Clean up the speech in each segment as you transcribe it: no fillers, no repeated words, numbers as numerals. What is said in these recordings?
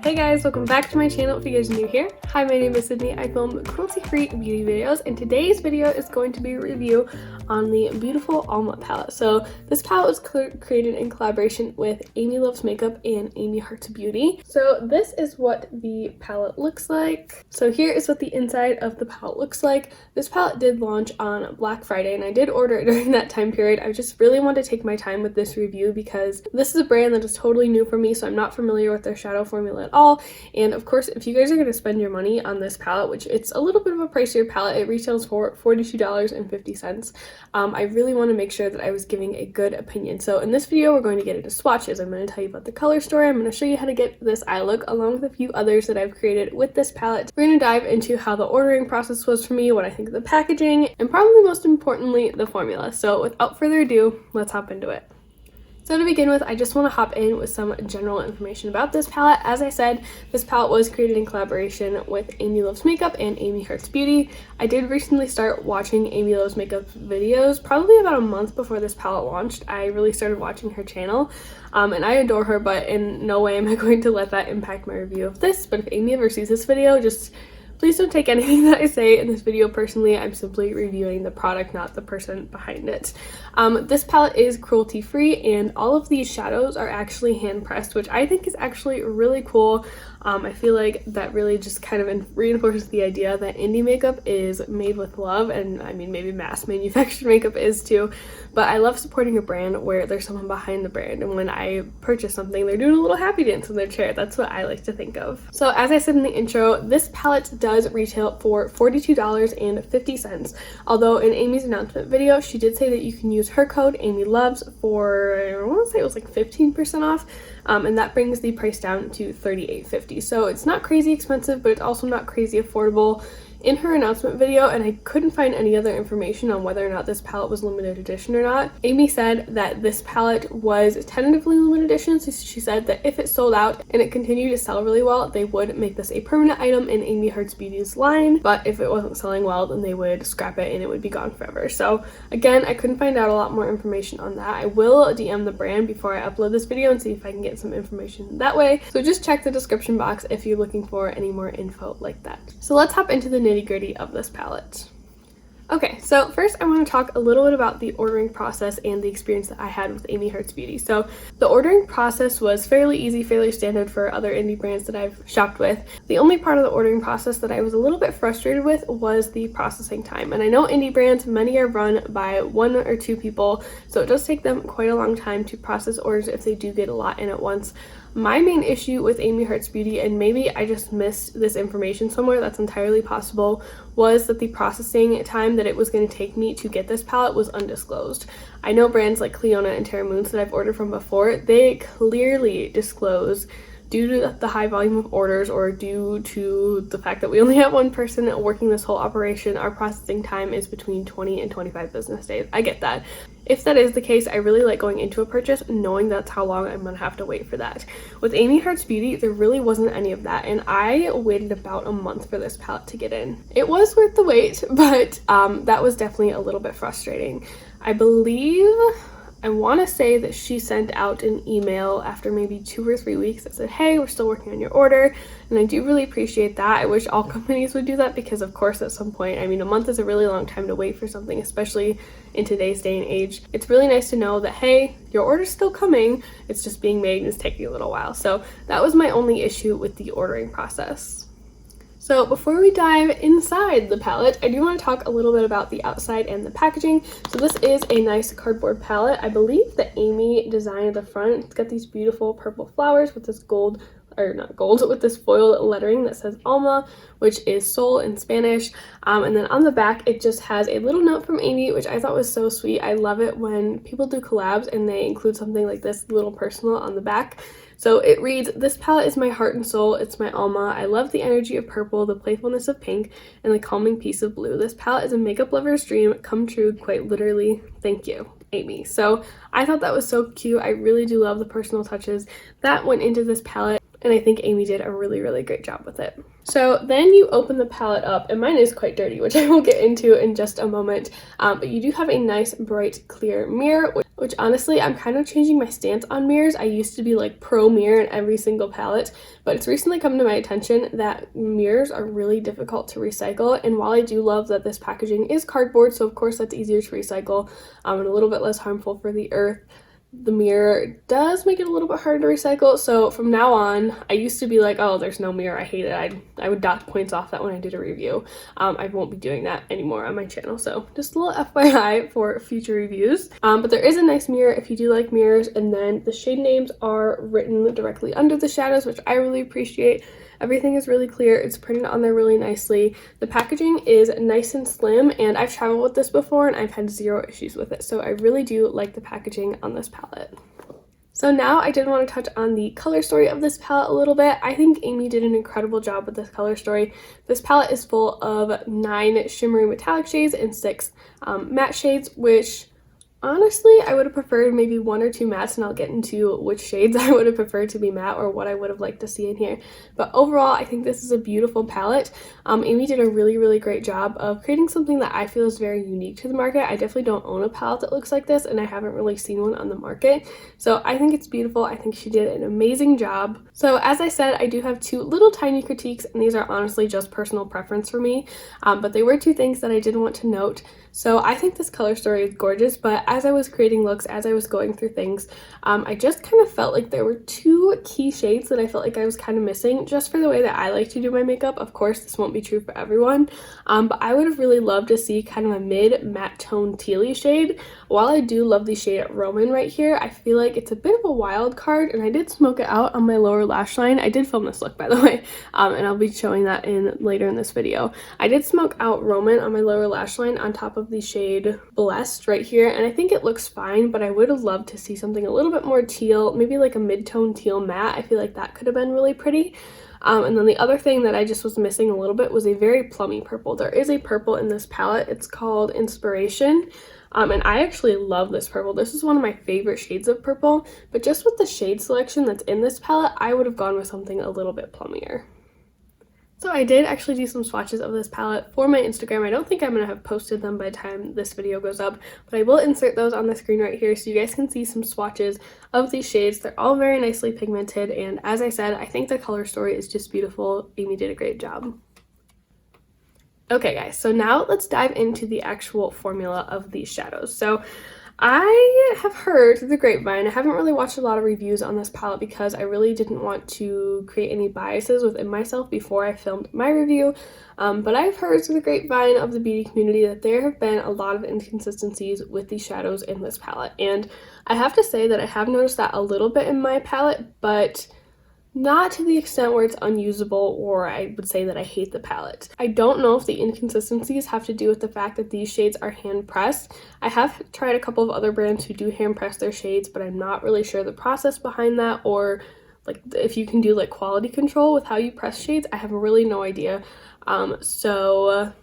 Hey guys, welcome back to my channel if you guys are new here. Hi, my name is Sydney. I film cruelty-free beauty videos, and today's video is going to be a review on the beautiful Alma palette. So this palette was created in collaboration with Amy Loves Makeup and Amy Hearts Beauty. So this is what the palette looks like. So here is what the inside of the palette looks like. This palette did launch on Black Friday, and I did order it during that time period. I just really wanted to take my time with this review because this is a brand that is totally new for me, so I'm not familiar with their shadow formula at all. And of course, if you guys are going to spend your money on this palette, which it's a little bit of a pricier palette, it retails for $42.50. I really want to make sure that I was giving a good opinion. So in this video, we're going to get into swatches. I'm going to tell you about the color story. I'm going to show you how to get this eye look along with a few others that I've created with this palette. We're going to dive into how the ordering process was for me, what I think of the packaging, and probably most importantly, the formula. So without further ado, let's hop into it. So to begin with, I just want to hop in with some general information about this palette. As I said, this palette was created in collaboration with Amy Loves Makeup and Amy Hearts Beauty. I did recently start watching Amy Loves Makeup videos, probably about a month before this palette launched. I really started watching her channel, and I adore her, but in no way am I going to let that impact my review of this. But if Amy ever sees this video, just please don't take anything that I say in this video personally. I'm simply reviewing the product, not the person behind it. This palette is cruelty-free, and all of these shadows are actually hand-pressed, which I think is actually really cool. I feel like that really just kind of reinforces the idea that indie makeup is made with love, and I mean, maybe mass manufactured makeup is too, but I love supporting a brand where there's someone behind the brand, and when I purchase something, they're doing a little happy dance in their chair. That's what I like to think of. So as I said in the intro, this palette does retail for $42.50, although in Amy's announcement video, she did say that you can use her code AMYLOVES for, I want to say it was like 15% off, and that brings the price down to $38.50. So it's not crazy expensive, but it's also not crazy affordable. In her announcement video, and I couldn't find any other information on whether or not this palette was limited edition or not, Amy said that this palette was tentatively limited edition. So she said that if it sold out and it continued to sell really well, they would make this a permanent item in Amy Hearts Beauty's line, but if it wasn't selling well, then they would scrap it and it would be gone forever. So again, I couldn't find out a lot more information on that. I will DM the brand before I upload this video and see if I can get some information that way. So just check the description box if you're looking for any more info like that. So let's hop into the nitty-gritty of this palette. Okay, so first I want to talk a little bit about the ordering process and the experience that I had with Amy Hearts Beauty. So the ordering process was fairly easy, fairly standard for other indie brands that I've shopped with. The only part of the ordering process that I was a little bit frustrated with was the processing time. And I know indie brands, many are run by 1 or 2 people, so it does take them quite a long time to process orders if they do get a lot in at once. My main issue with Amy Hearts Beauty, and maybe I just missed this information somewhere, that's entirely possible, was that the processing time that it was going to take me to get this palette was undisclosed. I know brands like Cleona and Terra Moons that I've ordered from before, they clearly disclose, due to the high volume of orders or due to the fact that we only have one person working this whole operation, our processing time is between 20 and 25 business days. I get that. If that is the case, I really like going into a purchase knowing that's how long I'm gonna have to wait for that. With Amy Hearts Beauty, there really wasn't any of that, and I waited about a month for this palette to get in. It was worth the wait, but that was definitely a little bit frustrating. I want to say that she sent out an email after maybe 2 or 3 weeks that said, hey, we're still working on your order, and I do really appreciate that. I wish all companies would do that because, of course, at some point, I mean, a month is a really long time to wait for something, especially in today's day and age. It's really nice to know that, hey, your order's still coming, it's just being made and it's taking a little while. So that was my only issue with the ordering process. So before we dive inside the palette, I do want to talk a little bit about the outside and the packaging. So this is a nice cardboard palette. I believe that Amy designed the front. It's got these beautiful purple flowers with this with this foil lettering that says Alma, which is soul in Spanish. And then on the back, it just has a little note from Amy, which I thought was so sweet. I love it when people do collabs and they include something like this little personal on the back. So it reads, this palette is my heart and soul, it's my Alma. I love the energy of purple, the playfulness of pink, and the calming peace of blue. This palette is a makeup lover's dream come true, quite literally. Thank you, Amy. So I thought that was so cute. I really do love the personal touches that went into this palette, and I think Amy did a really, really great job with it. So then you open the palette up, and mine is quite dirty, which I will get into in just a moment, but you do have a nice bright clear mirror. which honestly, I'm kind of changing my stance on mirrors. I used to be like pro mirror in every single palette, but it's recently come to my attention that mirrors are really difficult to recycle. And while I do love that this packaging is cardboard, so of course that's easier to recycle and a little bit less harmful for the earth, the mirror does make it a little bit harder to recycle. So from now on, I used to be like, oh, there's no mirror, I hate it. I would dock points off that when I did a review. I won't be doing that anymore on my channel, so just a little FYI for future reviews. But there is a nice mirror if you do like mirrors, and then the shade names are written directly under the shadows, which I really appreciate. Everything is really clear. It's printed on there really nicely. The packaging is nice and slim, and I've traveled with this before and I've had zero issues with it. So I really do like the packaging on this palette. So now I did want to touch on the color story of this palette a little bit. I think Amy did an incredible job with this color story. This palette is full of 9 shimmery metallic shades and 6 matte shades, which honestly, I would have preferred maybe 1 or 2 mattes, and I'll get into which shades I would have preferred to be matte or what I would have liked to see in here. But overall, I think this is a beautiful palette. Amy did a really, really great job of creating something that I feel is very unique to the market. I definitely don't own a palette that looks like this, and I haven't really seen one on the market. So I think it's beautiful. I think she did an amazing job. So as I said, I do have 2 little tiny critiques, and these are honestly just personal preference for me. But they were 2 things that I did want to note. So I think this color story is gorgeous, but as I was creating looks, as I was going through things, I just kind of felt like there were 2 key shades that I felt like I was kind of missing just for the way that I like to do my makeup. Of course, this won't be true for everyone, but I would have really loved to see kind of a mid matte tone tealy shade. While I do love the shade Roman right here, I feel like it's a bit of a wild card, and I did smoke it out on my lower lash line. I did film this look, by the way, and I'll be showing that later in this video. I did smoke out Roman on my lower lash line on top of the shade Blessed right here, and I think it looks fine, but I would have loved to see something a little bit more teal, maybe like a mid-tone teal matte. I feel like that could have been really pretty. And then the other thing that I just was missing a little bit was a very plummy purple. There is a purple in this palette. It's called Inspiration. And I actually love this purple. This is one of my favorite shades of purple, but just with the shade selection that's in this palette, I would have gone with something a little bit plummier. So I did actually do some swatches of this palette for my Instagram. I don't think I'm going to have posted them by the time this video goes up, but I will insert those on the screen right here so you guys can see some swatches of these shades. They're all very nicely pigmented, and as I said, I think the color story is just beautiful. Amy did a great job. Okay guys, so now let's dive into the actual formula of these shadows. So I have heard through the grapevine, I haven't really watched a lot of reviews on this palette because I really didn't want to create any biases within myself before I filmed my review, but I've heard through the grapevine of the beauty community that there have been a lot of inconsistencies with the shadows in this palette, and I have to say that I have noticed that a little bit in my palette, but not to the extent where it's unusable, or I would say that I hate the palette. I don't know if the inconsistencies have to do with the fact that these shades are hand pressed. I have tried a couple of other brands who do hand press their shades, but I'm not really sure the process behind that, or like if you can do like quality control with how you press shades. I have really no idea. So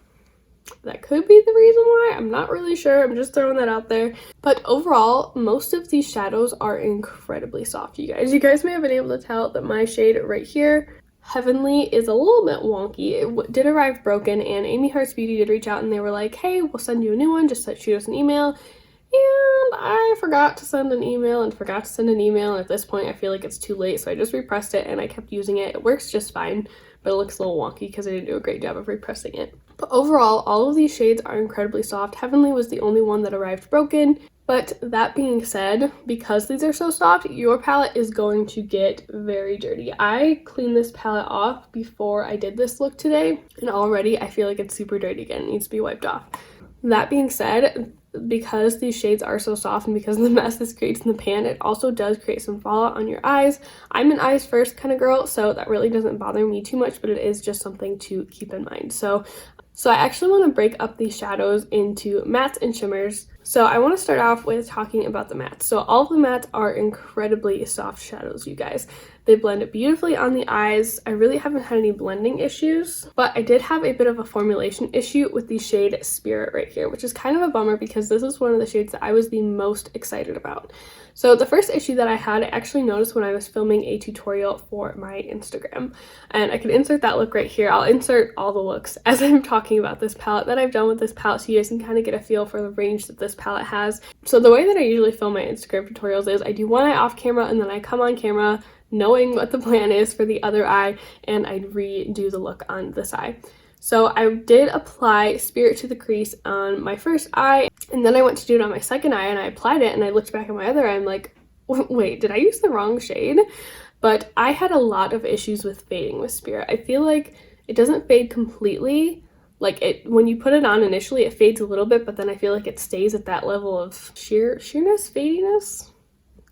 that could be the reason why. I'm not really sure. I'm just throwing that out there. But overall, most of these shadows are incredibly soft, you guys. You guys may have been able to tell that my shade right here, Heavenly, is a little bit wonky. It did arrive broken, and Amy Hearts Beauty did reach out and they were like, hey, we'll send you a new one. Just shoot us an email. And I forgot to send an email and forgot to send an email. And at this point, I feel like it's too late. So I just repressed it and I kept using it. It works just fine, but it looks a little wonky because I didn't do a great job of repressing it. But overall, all of these shades are incredibly soft. Heavenly was the only one that arrived broken. But that being said, because these are so soft, your palette is going to get very dirty. I cleaned this palette off before I did this look today, and already I feel like it's super dirty again. It needs to be wiped off. That being said, because these shades are so soft and because of the mess this creates in the pan, it also does create some fallout on your eyes. I'm an eyes first kind of girl, so that really doesn't bother me too much, but it is just something to keep in mind. So I actually want to break up these shadows into mattes and shimmers. So I want to start off with talking about the mattes. So all of the mattes are incredibly soft shadows, you guys. They blend beautifully on the eyes. I really haven't had any blending issues, but I did have a bit of a formulation issue with the shade Spirit right here, which is kind of a bummer because this is one of the shades that I was the most excited about. So the first issue that I had, I actually noticed when I was filming a tutorial for my Instagram, and I can insert that look right here. I'll insert all the looks as I'm talking about this palette that I've done with this palette so you guys can kind of get a feel for the range that this palette has. So the way that I usually film my Instagram tutorials is I do one eye off camera and then I come on camera knowing what the plan is for the other eye, and I redo the look on this eye. So I did apply Spirit to the crease on my first eye, and then I went to do it on my second eye and I applied it, and I looked back at my other eye, I'm like, wait, did I use the wrong shade? But I had a lot of issues with fading with Spirit. I feel like it doesn't fade completely. Like when you put it on initially, it fades a little bit, but then I feel like it stays at that level of sheerness, fadiness,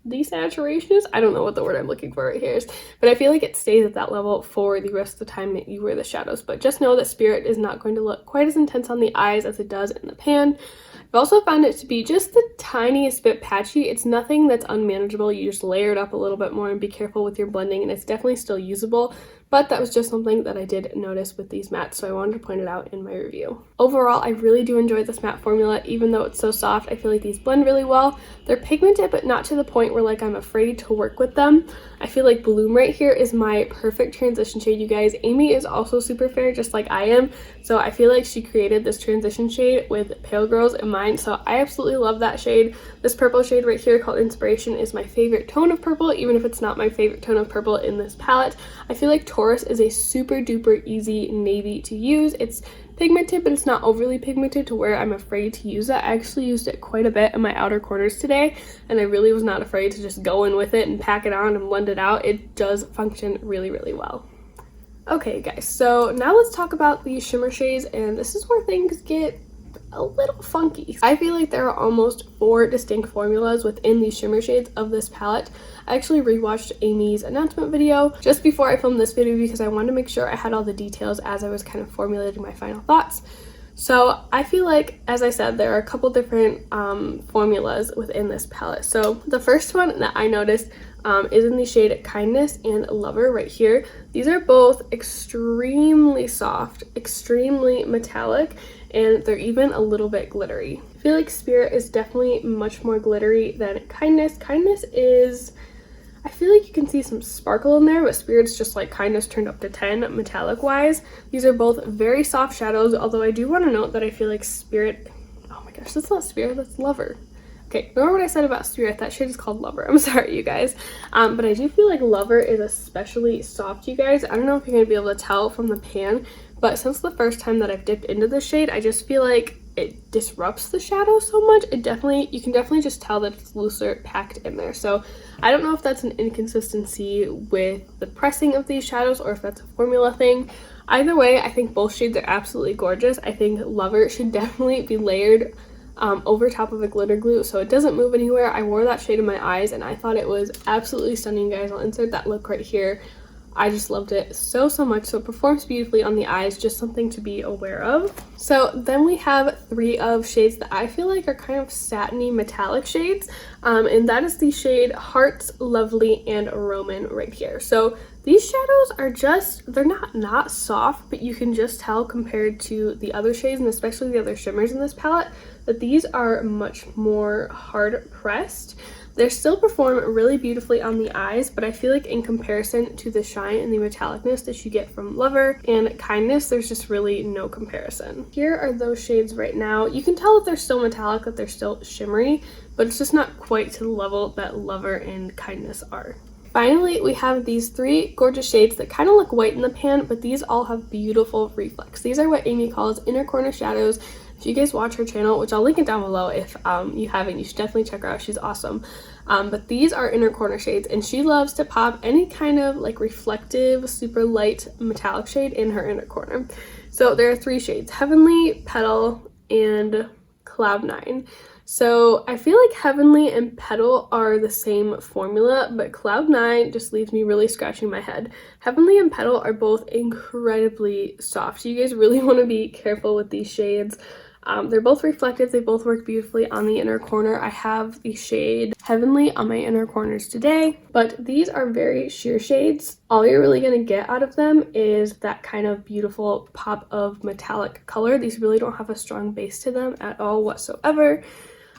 desaturation is, I don't know what the word I'm looking for right here is, but I feel like it stays at that level for the rest of the time that you wear the shadows. But just know that Spirit is not going to look quite as intense on the eyes as it does in the pan. I've also found it to be just the tiniest bit patchy. It's nothing that's unmanageable. You just layer it up a little bit more and be careful with your blending, and it's definitely still usable. But that was just something that I did notice with these mattes, so I wanted to point it out in my review. Overall, I really do enjoy this matte formula. Even though it's so soft, I feel like these blend really well. They're pigmented, but not to the point where like I'm afraid to work with them. I feel like Bloom right here is my perfect transition shade, you guys. Amy is also super fair, just like I am, so I feel like she created this transition shade with pale girls in mind, so I absolutely love that shade. This purple shade right here called Inspiration is my favorite tone of purple, even if it's not my favorite tone of purple in this palette. I feel like Taurus is a super duper easy navy to use. It's pigmented, but it's not overly pigmented to where I'm afraid to use it. I actually used it quite a bit in my outer corners today, and I really was not afraid to just go in with it and pack it on and blend it out. It does function really, really well. Okay guys, so now let's talk about the shimmer shades, and this is where things get a little funky. I feel like there are almost 4 distinct formulas within the shimmer shades of this palette. I actually rewatched Amy's announcement video just before I filmed this video because I wanted to make sure I had all the details as I was kind of formulating my final thoughts. So I feel like, as I said, there are a couple different formulas within this palette. So the first one that I noticed is in the shade Kindness and Lover right here. These are both extremely soft, extremely metallic, and they're even a little bit glittery. I feel like Spirit is definitely much more glittery than Kindness. Kindness is, I feel like you can see some sparkle in there, but Spirit's just like Kindness turned up to 10 metallic wise. These are both very soft shadows, although I do want to note that I feel like Spirit, oh my gosh, that's not Spirit, that's Lover. Okay, remember what I said about Spirit? That shade is called Lover. I'm sorry, you guys. But I do feel like Lover is especially soft, you guys. I don't know if you're going to be able to tell from the pan, but since the first time that I've dipped into this shade, I just feel like it disrupts the shadow so much. You can definitely just tell that it's looser packed in there. So I don't know if that's an inconsistency with the pressing of these shadows or if that's a formula thing. Either way, I think both shades are absolutely gorgeous. I think Lover should definitely be layered over top of a glitter glue so it doesn't move anywhere. I wore that shade in my eyes and I thought it was absolutely stunning, guys. I'll insert that look right here. I just loved it so much. So it performs beautifully on the eyes, just something to be aware of. So then we have 3 of shades that I feel like are kind of satiny metallic shades, and that is the shade Hearts, Lovely, and Roman right here. So these shadows are just, they're not soft, but you can just tell compared to the other shades, and especially the other shimmers in this palette, that these are much more hard pressed. They still perform really beautifully on the eyes, but I feel like in comparison to the shine and the metallicness that you get from Lover and Kindness, there's just really no comparison. Here are those shades right now. You can tell that they're still metallic, that they're still shimmery, but it's just not quite to the level that Lover and Kindness are. Finally, we have these 3 gorgeous shades that kind of look white in the pan, but these all have beautiful reflex. These are what Amy calls inner corner shadows. If you guys watch her channel, which I'll link it down below if you haven't, you should definitely check her out. She's awesome. But these are inner corner shades, and she loves to pop any kind of like reflective, super light metallic shade in her inner corner. So there are 3 shades: Heavenly, Petal, and Cloud 9. So I feel like Heavenly and Petal are the same formula, but Cloud 9 just leaves me really scratching my head. Heavenly and Petal are both incredibly soft. So you guys really want to be careful with these shades. They're both reflective. They both work beautifully on the inner corner. I have the shade Heavenly on my inner corners today, but these are very sheer shades. All you're really going to get out of them is that kind of beautiful pop of metallic color. These really don't have a strong base to them at all whatsoever.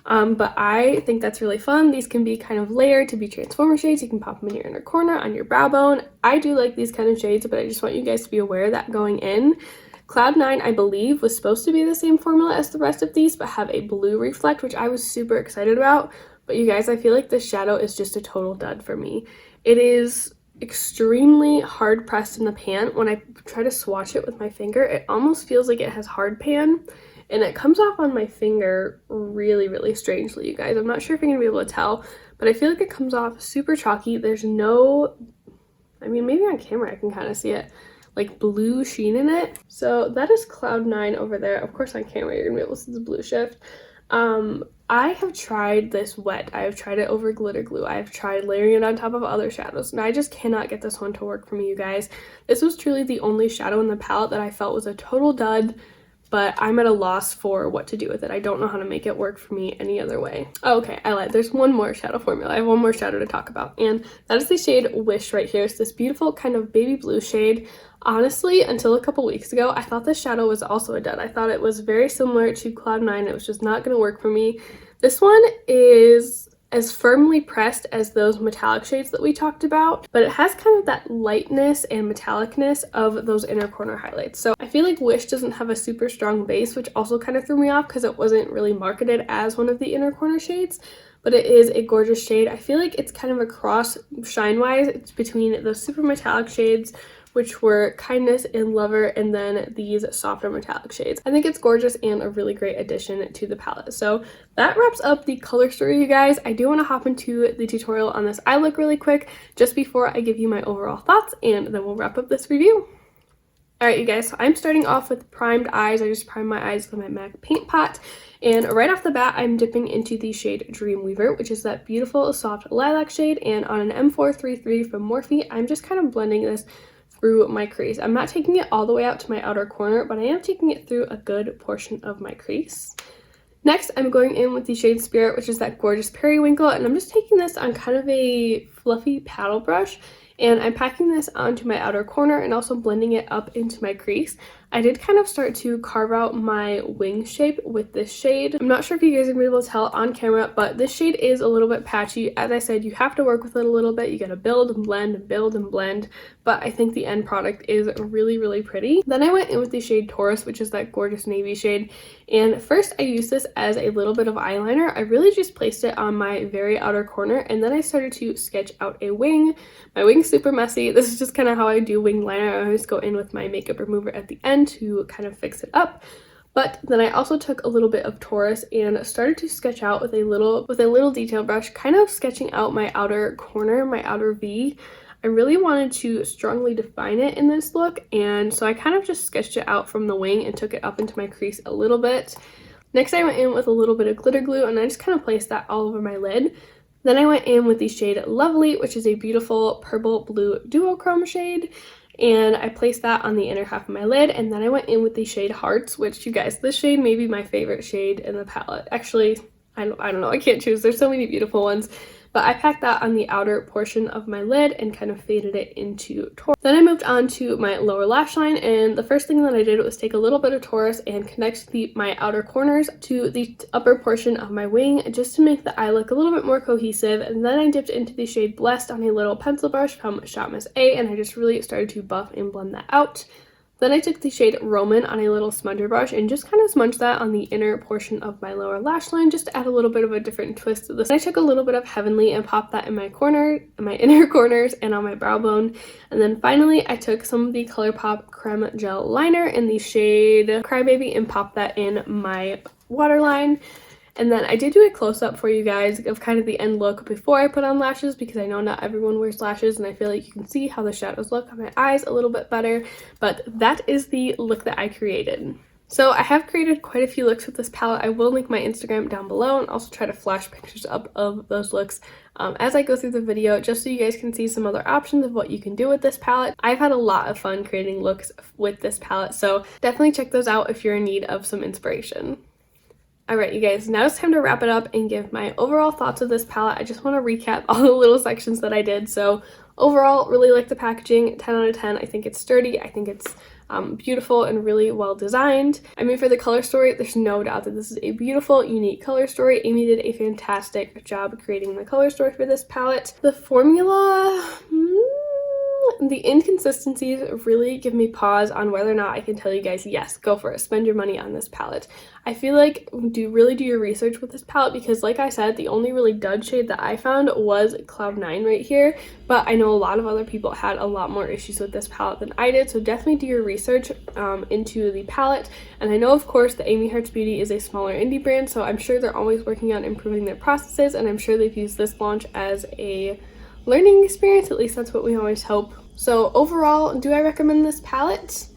But I think that's really fun. These can be kind of layered to be transformer shades. You can pop them in your inner corner, on your brow bone. I do like these kind of shades, but I just want you guys to be aware that going in. Cloud 9, I believe, was supposed to be the same formula as the rest of these, but have a blue reflect, which I was super excited about. But you guys, I feel like this shadow is just a total dud for me. It is extremely hard pressed in the pan. When I try to swatch it with my finger, it almost feels like it has hard pan. And it comes off on my finger really, really strangely, you guys. I'm not sure if you're going to be able to tell, but I feel like it comes off super chalky. There's no, I mean, maybe on camera I can kind of see it, like blue sheen in it. So that is Cloud 9 over there. Of course on camera you're going to be able to see the blue shift. I have tried this wet. I have tried it over glitter glue. I have tried layering it on top of other shadows, and I just cannot get this one to work for me, you guys. This was truly the only shadow in the palette that I felt was a total dud. But I'm at a loss for what to do with it. I don't know how to make it work for me any other way. Oh, okay, I lied. There's one more shadow formula. I have one more shadow to talk about, and that is the shade Wish right here. It's this beautiful kind of baby blue shade. Honestly, until a couple weeks ago, I thought this shadow was also a dud. I thought it was very similar to Cloud 9. It was just not going to work for me. This one is as firmly pressed as those metallic shades that we talked about, but it has kind of that lightness and metallicness of those inner corner highlights. So I feel like Wish doesn't have a super strong base, which also kind of threw me off because it wasn't really marketed as one of the inner corner shades, but it is a gorgeous shade. I feel like it's kind of a cross shine-wise. It's between those super metallic shades, which were Kindness and Lover, and then these softer metallic shades. I think it's gorgeous and a really great addition to the palette. So that wraps up the color story, you guys. I do want to hop into the tutorial on this eye look really quick, just before I give you my overall thoughts, and then we'll wrap up this review. Alright, you guys, so I'm starting off with primed eyes. I just primed my eyes with my MAC paint pot, and right off the bat, I'm dipping into the shade Dreamweaver, which is that beautiful soft lilac shade, and on an M433 from Morphe, I'm just kind of blending this through my crease. I'm not taking it all the way out to my outer corner, but I am taking it through a good portion of my crease. Next, I'm going in with the shade Spirit, which is that gorgeous periwinkle, and I'm just taking this on kind of a fluffy paddle brush, and I'm packing this onto my outer corner and also blending it up into my crease. I did kind of start to carve out my wing shape with this shade. I'm not sure if you guys are going to be able to tell on camera, but this shade is a little bit patchy. As I said, you have to work with it a little bit. You gotta build and blend and build and blend, but I think the end product is really, really pretty. Then I went in with the shade Taurus, which is that gorgeous navy shade, and first I used this as a little bit of eyeliner. I really just placed it on my very outer corner, and then I started to sketch out a wing. My wing's super messy. This is just kind of how I do wing liner. I always go in with my makeup remover at the end to kind of fix it up. But then I also took a little bit of Taurus and started to sketch out with a little detail brush, kind of sketching out my outer corner, my outer V. I really wanted to strongly define it in this look, and so I kind of just sketched it out from the wing and took it up into my crease a little bit. Next, I went in with a little bit of glitter glue, and I just kind of placed that all over my lid. Then I went in with the shade Lovely, which is a beautiful purple blue duochrome shade, and I placed that on the inner half of my lid. And then I went in with the shade Hearts, which, you guys, this shade may be my favorite shade in the palette. Actually, I don't know, I can't choose. There's so many beautiful ones. But I packed that on the outer portion of my lid and kind of faded it into Taurus. Then I moved on to my lower lash line, and the first thing that I did was take a little bit of Taurus and connect my outer corners to the upper portion of my wing, just to make the eye look a little bit more cohesive. And then I dipped into the shade Blessed on a little pencil brush from Shop Miss A, and I just really started to buff and blend that out. Then I took the shade Roman on a little smudger brush and just kind of smudged that on the inner portion of my lower lash line, just to add a little bit of a different twist to this. I took a little bit of Heavenly and popped that in my inner corners and on my brow bone. And then finally, I took some of the ColourPop Creme Gel Liner in the shade Crybaby and popped that in my waterline. And then I did do a close-up for you guys of kind of the end look before I put on lashes, because I know not everyone wears lashes, and I feel like you can see how the shadows look on my eyes a little bit better. But that is the look that I created. So I have created quite a few looks with this palette. I will link my Instagram down below and also try to flash pictures up of those looks as I go through the video, just so you guys can see some other options of what you can do with this palette. I've had a lot of fun creating looks with this palette, so definitely check those out if you're in need of some inspiration. Alright, you guys, now it's time to wrap it up and give my overall thoughts of this palette. I just want to recap all the little sections that I did. So overall, really like the packaging, 10 out of 10. I think it's sturdy, I think it's beautiful and really well designed. I mean, for the color story, there's no doubt that this is a beautiful, unique color story. Amy did a fantastic job creating the color story for this palette. The formula... the inconsistencies really give me pause on whether or not I can tell you guys, yes, go for it, spend your money on this palette. I feel like really do your research with this palette, because like I said, the only really dud shade that I found was Cloud 9 right here, but I know a lot of other people had a lot more issues with this palette than I did, so definitely do your research into the palette. And I know, of course, that Amy Hearts Beauty is a smaller indie brand, so I'm sure they're always working on improving their processes, and I'm sure they've used this launch as a learning experience. At least that's what we always hope. So overall, do I recommend this palette?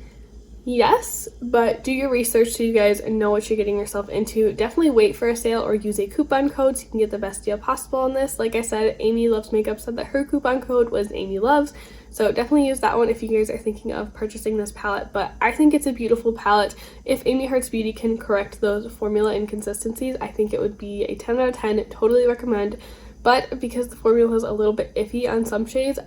Yes, but do your research so you guys know what you're getting yourself into. Definitely wait for a sale or use a coupon code so you can get the best deal possible on this. Like I said, Amy Loves Makeup said that her coupon code was Amy Loves, so definitely use that one if you guys are thinking of purchasing this palette. But I think it's a beautiful palette. If Amy Hearts Beauty can correct those formula inconsistencies, I think it would be a 10 out of 10. Totally recommend. But because the formula is a little bit iffy on some shades,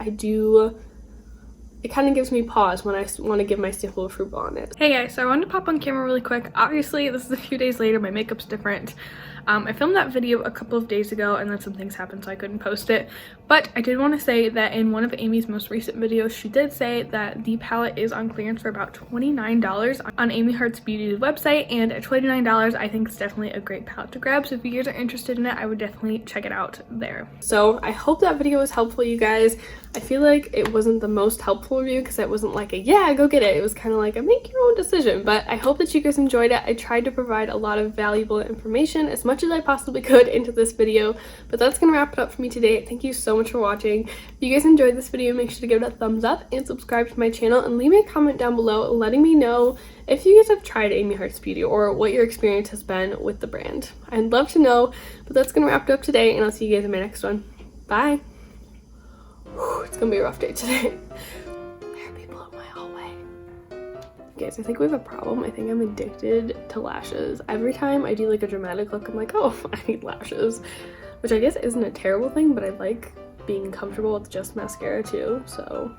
it kind of gives me pause when I want to give my stamp of approval on it. Hey guys, so I wanted to pop on camera really quick. Obviously, this is a few days later. My makeup's different. I filmed that video a couple of days ago and then some things happened so I couldn't post it. But I did want to say that in one of Amy's most recent videos, she did say that the palette is on clearance for about $29 on Amy Hearts Beauty's website, and at $29 I think it's definitely a great palette to grab. So if you guys are interested in it, I would definitely check it out there. So I hope that video was helpful, you guys. I feel like it wasn't the most helpful review because it wasn't like a yeah, go get it. It was kind of like a make your own decision. But I hope that you guys enjoyed it. I tried to provide a lot of valuable information as much as I possibly could into this video. But that's gonna wrap it up for me today. Thank you so much for watching. If you guys enjoyed this video, make sure to give it a thumbs up and subscribe to my channel, and leave me a comment down below letting me know if you guys have tried Amy Hearts Beauty or what your experience has been with the brand. I'd love to know. But that's gonna wrap it up today, and I'll see you guys in my next one. Bye. It's gonna be a rough day today. There are people in my hallway. Guys, I think we have a problem. I think I'm addicted to lashes. Every time I do like a dramatic look, I'm like, oh, I need lashes. Which I guess isn't a terrible thing, but I like being comfortable with just mascara too, so